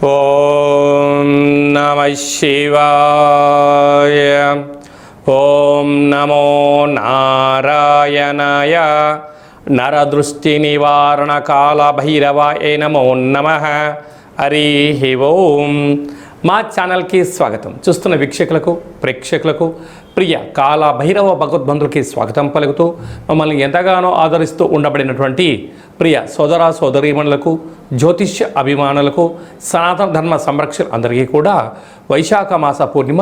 ఓం నమః శివాయ. ఓం నమో నారాయణాయ. నరదృష్టి నివారణ కాల భైరవాయ నమో నమః. హరి ఓం. మా ఛానల్కి స్వాగతం. చూస్తున్న వీక్షకులకు, ప్రేక్షకులకు, ప్రియ కాల భైరవ భగవద్బంధులకి స్వాగతం పలుకుతూ మమ్మల్ని ఎంతగానో ఆదరిస్తూ ఉండబడినటువంటి ప్రియ సోదర సోదరీమణులకు, జ్యోతిష్య అభిమానులకు, సనాతన ధర్మ సంరక్షణ అందరికీ కూడా వైశాఖ మాస పూర్ణిమ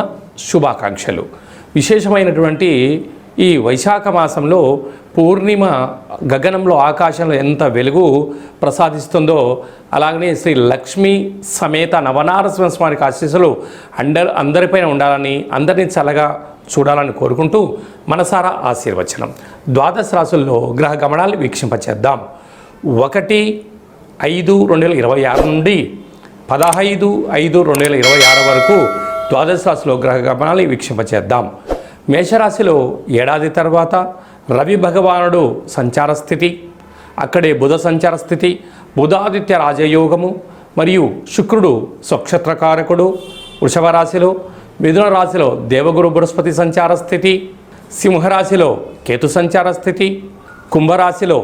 శుభాకాంక్షలు. విశేషమైనటువంటి ఈ వైశాఖ మాసంలో పూర్ణిమ గగనంలో, ఆకాశంలో ఎంత వెలుగు ప్రసాదిస్తుందో, అలాగనే శ్రీ లక్ష్మీ సమేత నవనారసింహ స్వామికి ఆశీస్సులు అందరిపైన ఉండాలని, అందరినీ చల్లగా చూడాలని కోరుకుంటూ మనసారా ఆశీర్వచనం. ద్వాదశ రాశుల్లో గ్రహ గమనాలు వీక్షింపచేద్దాం. 1/5/2026 నుండి 15/5/2026 వరకు ద్వాదశ రాశిలో గ్రహ గమనాలు వీక్షింపచేద్దాం. మేషరాశిలో ఏడాది తర్వాత రవి భగవానుడు సంచార స్థితి, అక్కడే బుధ సంచార స్థితి, బుధాదిత్య రాజయోగము మరియు శుక్రుడు స్వక్షత్రకారకుడు వృషభ రాశిలో, మిథున రాశిలో దేవగురు బృహస్పతి సంచార స్థితి, సింహరాశిలో కేతు సంచార స్థితి, కుంభరాశిలో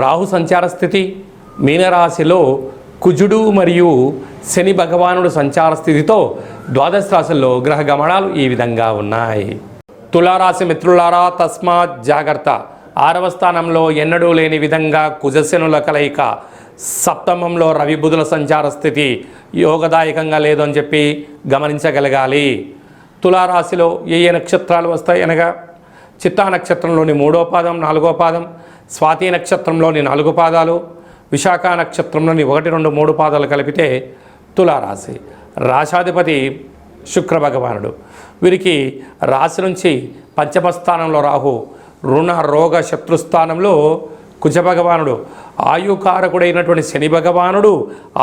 రాహు సంచార స్థితి, మీనరాశిలో కుజుడు మరియు శని భగవానుడు సంచార స్థితితో ద్వాదశ రాశుల్లో గ్రహ గమనాలు ఈ విధంగా ఉన్నాయి. తులారాశి మిత్రులారా, తస్మాత్ జాగ్రత్త. 6వ స్థానంలో ఎన్నడూ లేని విధంగా కుజశనుల కలయిక, సప్తమంలో రవి బుధుల సంచార స్థితి యోగదాయకంగా లేదు అని చెప్పి గమనించగలగాలి. తులారాశిలో ఏ నక్షత్రాలు వస్తాయి అనగా చిత్తా నక్షత్రంలోని 3వ పాదం, 4వ పాదం, స్వాతి నక్షత్రంలోని 4 పాదాలు, విశాఖ నక్షత్రంలోని 1, 2, 3 పాదాలు కలిపితే తులారాశి. రాశాధిపతి శుక్ర భగవానుడు. వీరికి రాశి నుంచి పంచమ స్థానంలో రాహు, రుణ రోగ శత్రుస్థానంలో కుజ భగవానుడు, ఆయుకారకుడైనటువంటి శని భగవానుడు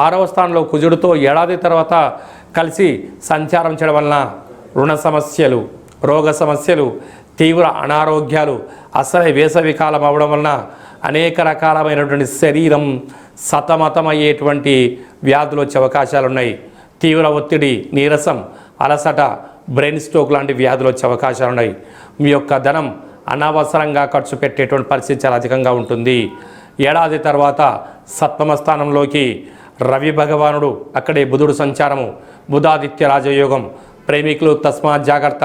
6వ స్థానంలో కుజుడితో ఏడాది తర్వాత కలిసి సంచారం చేయడం వలన రుణ సమస్యలు, రోగ సమస్యలు, తీవ్ర అనారోగ్యాలు, అసలే వేసవి కాలం అవ్వడం వలన అనేక రకాలమైనటువంటి శరీరం సతమతమయ్యేటువంటి వ్యాధులు వచ్చే అవకాశాలు ఉన్నాయి. తీవ్ర ఒత్తిడి, నీరసం, అలసట, బ్రెయిన్ స్ట్రోక్ లాంటి వ్యాధులు వచ్చే అవకాశాలు ఉన్నాయి. మీ యొక్క ధనం అనవసరంగా ఖర్చు పెట్టేటువంటి పరిస్థితి చాలా అధికంగా ఉంటుంది. ఏడాది తర్వాత సప్తమ స్థానంలోకి రవి భగవానుడు, అక్కడే బుధుడు సంచారము, బుధాదిత్య రాజయోగం. ప్రేమికులు తస్మాత్ జాగ్రత్త.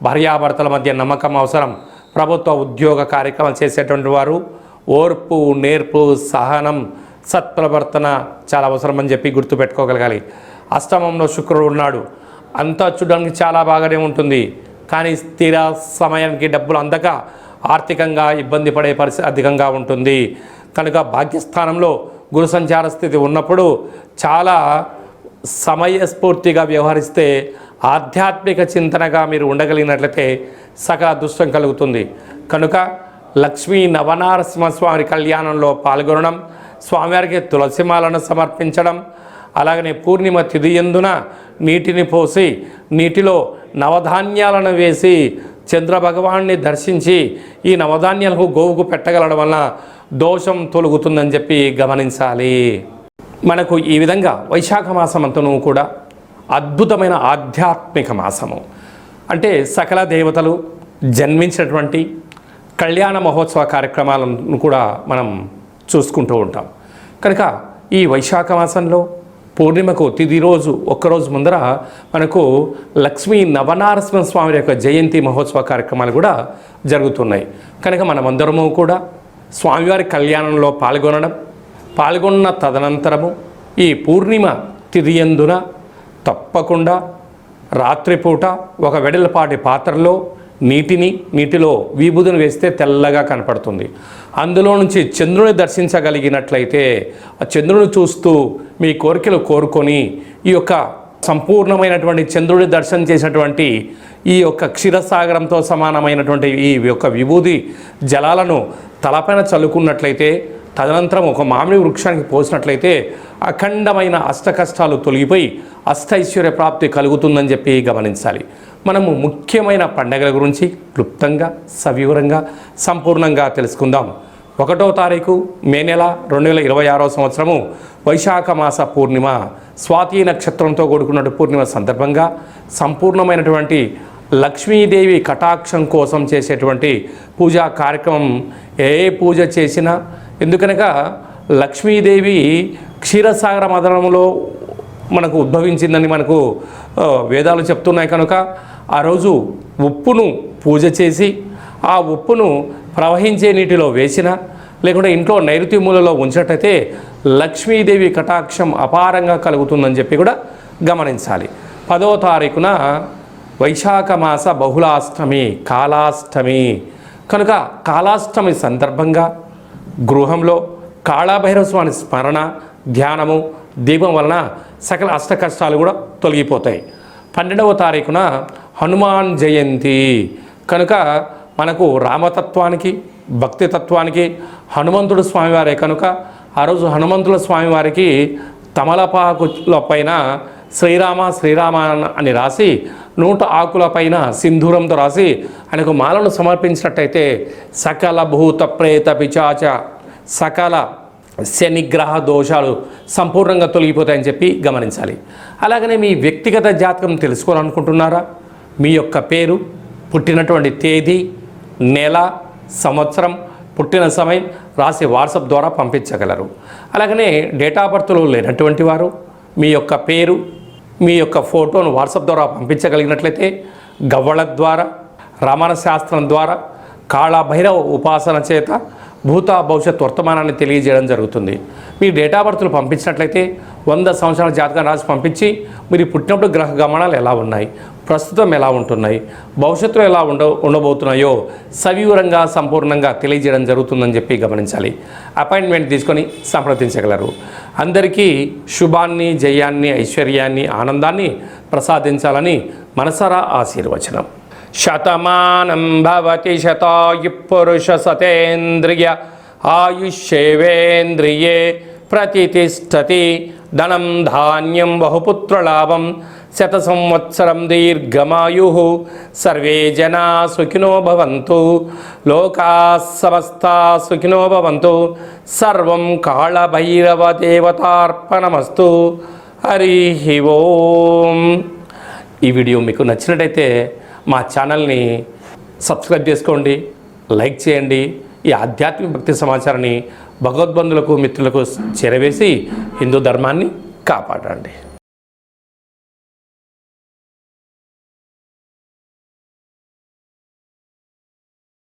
భార్యాభర్తల మధ్య నమ్మకం అవసరం. ప్రభుత్వ ఉద్యోగ కార్యక్రమాలు చేసేటువంటి వారు ఓర్పు, నేర్పు, సహనం, సత్ప్రవర్తన చాలా అవసరం అని చెప్పి గుర్తుపెట్టుకోగలగాలి. అష్టమంలో శుక్రుడు ఉన్నాడు. అంతా చూడడానికి చాలా బాగానే ఉంటుంది, కానీ స్థిర సమయానికి డబ్బులు అందక ఆర్థికంగా ఇబ్బంది పడే పరిస్థితి అధికంగా ఉంటుంది. కనుక భాగ్యస్థానంలో గురు సంచార స్థితి ఉన్నప్పుడు చాలా సమయస్ఫూర్తిగా వ్యవహరిస్తే, ఆధ్యాత్మిక చింతనగా మీరు ఉండగలిగినట్లయితే సకల అదృష్టం కలుగుతుంది. కనుక లక్ష్మీ నవనారసింహస్వామి కళ్యాణంలో పాల్గొనడం, స్వామివారికి తులసిమాలను సమర్పించడం, అలాగనే పూర్ణిమ తిథి యందున నీటిని పోసి నీటిలో నవధాన్యాలను వేసి చంద్రభగవాన్ని దర్శించి ఈ నవధాన్యాలకు గోవుకు పెట్టగలడం వలన దోషం తొలగుతుందని చెప్పి గమనించాలి. మనకు ఈ విధంగా వైశాఖ మాసం అంతను కూడా అద్భుతమైన ఆధ్యాత్మిక మాసము. అంటే సకల దేవతలు జన్మించినటువంటి కళ్యాణ మహోత్సవ కార్యక్రమాలను కూడా మనం చూసుకుంటూ ఉంటాం. కనుక ఈ వైశాఖ మాసంలో పూర్ణిమకు తిథి రోజు ఒక్కరోజు ముందర మనకు లక్ష్మీ నవనారసింహ స్వామి యొక్క జయంతి మహోత్సవ కార్యక్రమాలు కూడా జరుగుతున్నాయి. కనుక మనమందరము కూడా స్వామివారి కళ్యాణంలో పాల్గొన్న తదనంతరము ఈ పూర్ణిమ తిథి యందున తప్పకుండా రాత్రిపూట ఒక వెడల్పాటి పాత్రలో నీటిలో విభూదిని వేస్తే తెల్లగా కనపడుతుంది. అందులో నుంచి చంద్రుని దర్శించగలిగినట్లయితే ఆ చంద్రుని చూస్తూ మీ కోరికలు కోరుకొని ఈ యొక్క సంపూర్ణమైనటువంటి చంద్రుడి దర్శనం చేసినటువంటి ఈ యొక్క క్షీరసాగరంతో సమానమైనటువంటి ఈ యొక్క విభూది జలాలను తలపైన చల్లుకున్నట్లయితే, తదనంతరం ఒక మామిడి వృక్షానికి పోసినట్లయితే అఖండమైన అష్ట కష్టాలు తొలగిపోయి అష్టైశ్వర్య ప్రాప్తి కలుగుతుందని చెప్పి గమనించాలి. మనము ముఖ్యమైన పండగల గురించి క్లుప్తంగా సవివరంగా సంపూర్ణంగా తెలుసుకుందాం. 1వ తారీఖు మే నెల 2026వ సంవత్సరము వైశాఖ మాస పూర్ణిమ, స్వాతి నక్షత్రంతో కూడుకున్న పూర్ణిమ సందర్భంగా సంపూర్ణమైనటువంటి లక్ష్మీదేవి కటాక్షం కోసం చేసేటువంటి పూజా కార్యక్రమం. ఏ పూజ చేసినా, ఎందుకనగా లక్ష్మీదేవి క్షీరసాగర మదనంలో మనకు ఉద్భవించిందని మనకు వేదాలు చెప్తున్నాయి. కనుక ఆ రోజు ఉప్పును పూజ చేసి ఆ ఉప్పును ప్రవహించే నీటిలో వేసిన, లేకుంటే ఇంట్లో నైరుతి మూలలో ఉంచినట్టయితే లక్ష్మీదేవి కటాక్షం అపారంగా కలుగుతుందని చెప్పి కూడా గమనించాలి. 10వ తారీఖున వైశాఖ మాస బహుళాష్టమి, కాళాష్టమి. కనుక కాళాష్టమి సందర్భంగా గృహంలో కాళభైరవ స్వామి స్మరణ, ధ్యానము, దీపం వలన సకల అష్ట కష్టాలు కూడా తొలగిపోతాయి. 12వ తారీఖున హనుమాన్ జయంతి. కనుక మనకు రామతత్వానికి, భక్తి తత్వానికి హనుమంతుడు స్వామివారే. కనుక ఆ రోజు హనుమంతుల స్వామివారికి తమలపాకుల పైన శ్రీరామ శ్రీరామ అని రాసి 100 ఆకుల పైన సింధూరంతో రాసి ఆయనకు మాలను సమర్పించినట్టయితే సకల భూత ప్రేత పిచాచ సకల శనిగ్రహ దోషాలు సంపూర్ణంగా తొలగిపోతాయని చెప్పి గమనించాలి. అలాగనే మీ వ్యక్తిగత జాతకం తెలుసుకోవాలనుకుంటున్నారా? మీ యొక్క పేరు, పుట్టినటువంటి తేదీ, నెల, సంవత్సరం, పుట్టిన సమయం రాసి వాట్సాప్ ద్వారా పంపించగలరు. అలాగనే డేట్ ఆఫ్ బర్త్లో లేనటువంటి వారు మీ యొక్క పేరు, మీ యొక్క ఫోటోను వాట్సాప్ ద్వారా పంపించగలిగినట్లయితే గవ్వళ ద్వారా, రమణ శాస్త్రం ద్వారా, కాళభైరవ ఉపాసన చేత భూత భవిష్యత్ వర్తమానాన్ని తెలియజేయడం జరుగుతుంది. మీ డేట్ ఆఫ్ బర్త్లు పంపించినట్లయితే 100 సంవత్సరాల జాతకం రాసి పంపించి మీరు పుట్టినప్పుడు గ్రహ గమనాలు ఎలా ఉన్నాయి, ప్రస్తుతం ఎలా ఉంటున్నాయి, భవిష్యత్తులో ఎలా ఉండబోతున్నాయో సవివరంగా సంపూర్ణంగా తెలియజేయడం జరుగుతుందని చెప్పి గమనించాలి. అపాయింట్మెంట్ తీసుకొని సంప్రదించగలరు. అందరికీ శుభాన్ని, జయాన్ని, ఐశ్వర్యాన్ని, ఆనందాన్ని ప్రసాదించాలని మనసారా ఆశీర్వచనం. శతమానం భవతి శతాయు పురుష సతేంద్రియ ఆయుష్యేవేంద్రియే ప్రతిష్టతి. ధనం ధాన్యం బహుపుత్రలాభం శత సంవత్సరం దీర్ఘమాయు. సర్వే జనా సుఖినో భవంతు, లోకా సమస్తా సుఖినో భవంతు. సర్వం కాళభైరవ దేవతార్పణమస్తు. హరి ఓం. ఈ వీడియో మీకు నచ్చినట్టయితే మా ఛానల్ని సబ్స్క్రైబ్ చేసుకోండి, లైక్ చేయండి. ఈ ఆధ్యాత్మిక భక్తి సమాచారాన్ని భగవద్బంధులకు, మిత్రులకు చేరవేసి హిందూ ధర్మాన్ని కాపాడండి.